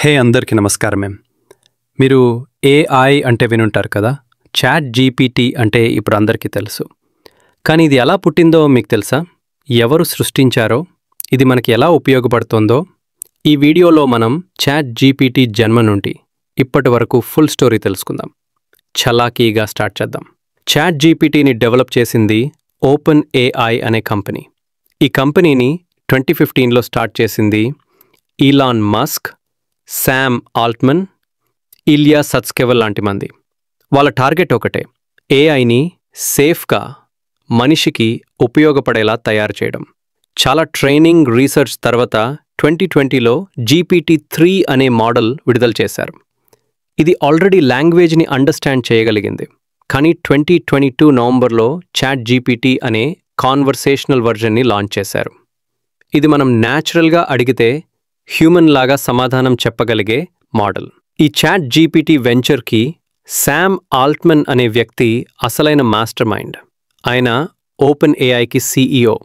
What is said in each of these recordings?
హే అందరికీ నమస్కారమే. మీరు ఏఐ అంటే వినుంటారు కదా. చాట్ జీపీటీ అంటే ఇప్పుడు అందరికీ తెలుసు. కానీ ఇది ఎలా పుట్టిందో మీకు తెలుసా? ఎవరు సృష్టించారో, ఇది మనకి ఎలా ఉపయోగపడుతోందో ఈ వీడియోలో మనం చాట్ జీపీటీ జన్మ నుండి ఇప్పటి వరకు ఫుల్ స్టోరీ తెలుసుకుందాం. చలాకీగా స్టార్ట్ చేద్దాం. చాట్ జీపీటీని డెవలప్ చేసింది ఓపెన్ ఏఐ అనే కంపెనీ. ఈ కంపెనీని 2015లో స్టార్ట్ చేసింది ఈలాన్ మస్క్, శామ్ ఆల్ట్మన్, ఇలియా సత్స్కెవెల్ లాంటి మంది. వాళ్ళ టార్గెట్ ఒకటే, ఏఐని సేఫ్గా మనిషికి ఉపయోగపడేలా తయారు చేయడం. చాలా ట్రైనింగ్, రీసెర్చ్ తర్వాత 2020లో GPT-3 అనే మోడల్ విడుదల చేశారు. ఇది ఆల్రెడీ లాంగ్వేజ్ని అండర్స్టాండ్ చేయగలిగింది. కానీ 2022 నవంబర్లో చాట్ జీపీటీ అనే కాన్వర్సేషనల్ వర్జన్ని లాంచ్ చేశారు. ఇది మనం న్యాచురల్గా అడిగితే హ్యూమన్ లాగా సమాధానం చెప్పగలిగే మోడల్. ఈ చాట్ జీపీటీ వెంచర్కి శామ్ ఆల్ట్మన్ అనే వ్యక్తి అసలైన మాస్టర్ మైండ్. ఆయన ఓపెన్ ఏఐకి CEO.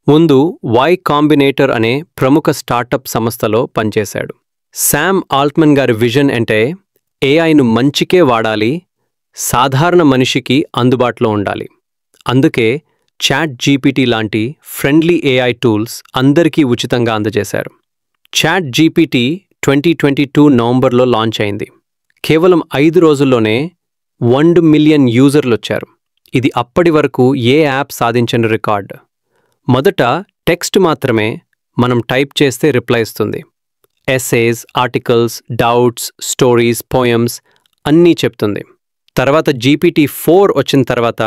ముందు వై కాంబినేటర్ అనే ప్రముఖ స్టార్టప్ సంస్థలో పనిచేశాడు. శామ్ ఆల్ట్మన్ గారి విజన్ అంటే ఏఐను మంచికే వాడాలి, సాధారణ మనిషికి అందుబాటులో ఉండాలి. అందుకే చాట్ జీపీటీ లాంటి ఫ్రెండ్లీ ఏఐ టూల్స్ అందరికీ ఉచితంగా అందజేశారు. చాట్ జీపీటీ 2022 నవంబర్లో లాంచ్ అయింది. కేవలం 5 రోజుల్లోనే 1 మిలియన్ యూజర్లు వచ్చారు. ఇది అప్పటి వరకు ఏ యాప్ సాధించని రికార్డ్. మొదట టెక్స్ట్ మాత్రమే, మనం టైప్ చేస్తే రిప్లై ఇస్తుంది. Essays, articles, doubts, stories, poems అన్నీ చెప్తుంది. తర్వాత GPT-4 వచ్చిన తర్వాత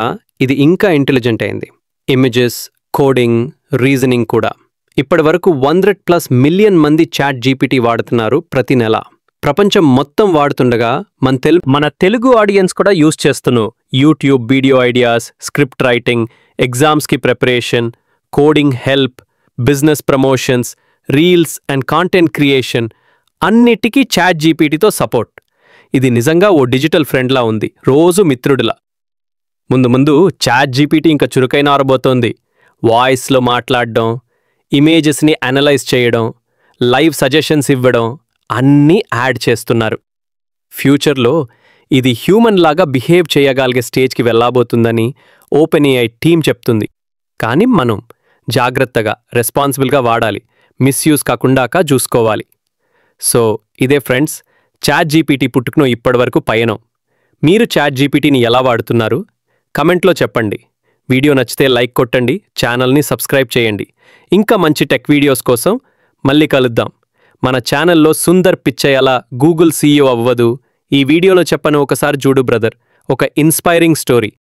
ఇది ఇంకా ఇంటెలిజెంట్ అయింది. ఇమేజెస్, కోడింగ్, రీజనింగ్ కూడా. ఇప్పటి వరకు 100+ మిలియన్ మంది చాట్ జీపీటీ వాడుతున్నారు ప్రతి నెల. ప్రపంచం మొత్తం వాడుతుండగా మన తెలుగు ఆడియన్స్ కూడా యూజ్ చేస్తున్నారు. YouTube video ideas, script writing, ఎగ్జామ్స్కి preparation, coding help, business promotions, reels and content creation అన్నిటికీ చాట్ జీపీటీతో సపోర్ట్. ఇది నిజంగా ఓ డిజిటల్ ఫ్రెండ్లా ఉంది, రోజు మిత్రుడిలా. ముందు చాట్ జీపీటీ ఇంకా చురుకైన ఆరబోతోంది. వాయిస్లో మాట్లాడడం, ఇమేజెస్ని అనలైజ్ చేయడం, లైవ్ సజెషన్స్ ఇవ్వడం అన్నీ యాడ్ చేస్తున్నారు. ఫ్యూచర్లో ఇది హ్యూమన్ లాగా బిహేవ్ చేయగలిగే స్టేజ్కి వెళ్ళబోతుందని ఓపెన్ ఏఐ టీమ్ చెప్తుంది. కానీ మనం జాగ్రత్తగా, రెస్పాన్సిబుల్గా వాడాలి, మిస్యూజ్ కాకుండా చూసుకోవాలి. సో ఇదే ఫ్రెండ్స్, చాట్ జీపీటీ పుట్టుకునో ఇప్పటివరకు పయనం. మీరు చాట్ జీపీటీని ఎలా వాడుతున్నారు? కమెంట్లో చెప్పండి. వీడియో నచ్చితే లైక్ కొట్టండి, ఛానల్ని సబ్స్క్రైబ్ చేయండి. ఇంకా మంచి టెక్ వీడియోస్ కోసం మళ్ళీ కలుద్దాం. మన ఛానల్లో సుందర్ పిచ్చయ్య ఎలా గూగుల్ CEO అవ్వదు, ఈ వీడియోలో చెప్పను ఒకసారి చూడు బ్రదర్, ఒక ఇన్స్పైరింగ్ స్టోరీ.